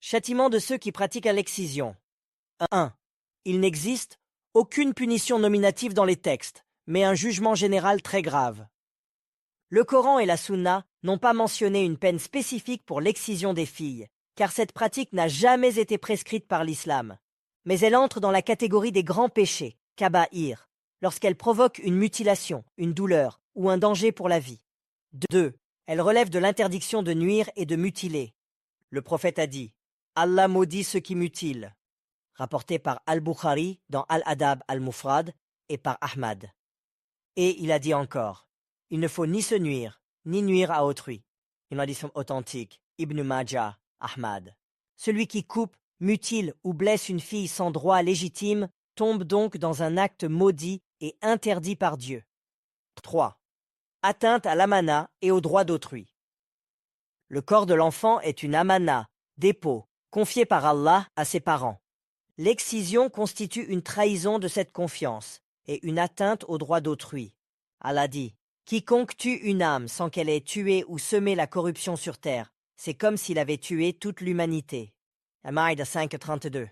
Châtiment de ceux qui pratiquent l'excision. 1. Il n'existe aucune punition nominative dans les textes, mais un jugement général très grave. Le Coran et la Sunna n'ont pas mentionné une peine spécifique pour l'excision des filles, car cette pratique n'a jamais été prescrite par l'islam. Mais elle entre dans la catégorie des grands péchés, kaba'ir, lorsqu'elle provoque une mutilation, une douleur ou un danger pour la vie. 2. Elle relève de l'interdiction de nuire et de mutiler. Le prophète a dit « Allah maudit ceux qui mutilent », rapporté par Al-Bukhari dans Al-Adab al-Mufrad et par Ahmad. Et il a dit encore « Il ne faut ni se nuire, ni nuire à autrui ». Une hadith authentique, Ibn Majah, Ahmad. Celui qui coupe, mutile ou blesse une fille sans droit légitime tombe donc dans un acte maudit et interdit par Dieu. 3. Atteinte à l'amana et aux droits d'autrui. Le corps de l'enfant est une amana, dépôt, confié par Allah à ses parents. L'excision constitue une trahison de cette confiance et une atteinte aux droits d'autrui. Allah dit « Quiconque tue une âme sans qu'elle ait tué ou semé la corruption sur terre, c'est comme s'il avait tué toute l'humanité. » Al-Maïda 5.32.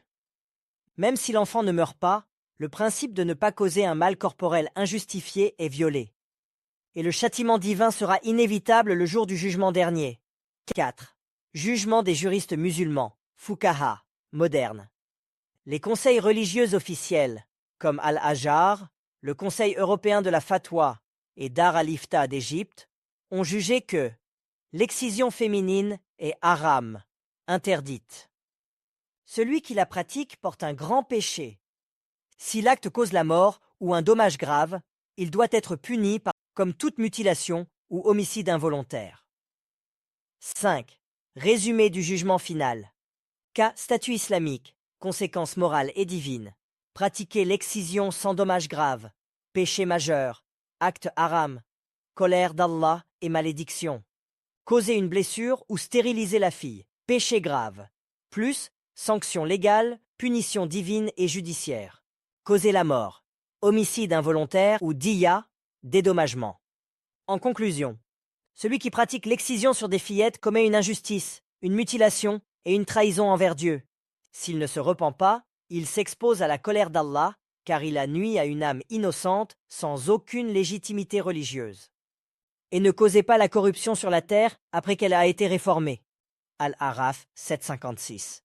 Même si l'enfant ne meurt pas, le principe de ne pas causer un mal corporel injustifié est violé. Et le châtiment divin sera inévitable le jour du jugement dernier. 4. Jugement des juristes musulmans, fuqaha, modernes. Les conseils religieux officiels, comme Al-Azhar, le Conseil européen de la Fatwa et Dar al-Ifta d'Égypte, ont jugé que l'excision féminine est haram, interdite. Celui qui la pratique porte un grand péché. Si l'acte cause la mort ou un dommage grave, il doit être puni comme toute mutilation ou homicide involontaire. 5. Résumé du jugement final. Cas statut islamique, conséquences morales et divines. Pratiquer l'excision sans dommage grave, péché majeur, acte haram, colère d'Allah et malédiction. Causer une blessure ou stériliser la fille, péché grave. Plus, sanctions légales, punitions divines et judiciaires. Causer la mort, homicide involontaire ou diya, dédommagement. En conclusion, celui qui pratique l'excision sur des fillettes commet une injustice, une mutilation et une trahison envers Dieu. S'il ne se repent pas, il s'expose à la colère d'Allah, car il a nui à une âme innocente sans aucune légitimité religieuse. Et ne causez pas la corruption sur la terre après qu'elle a été réformée. Al-Araf 756.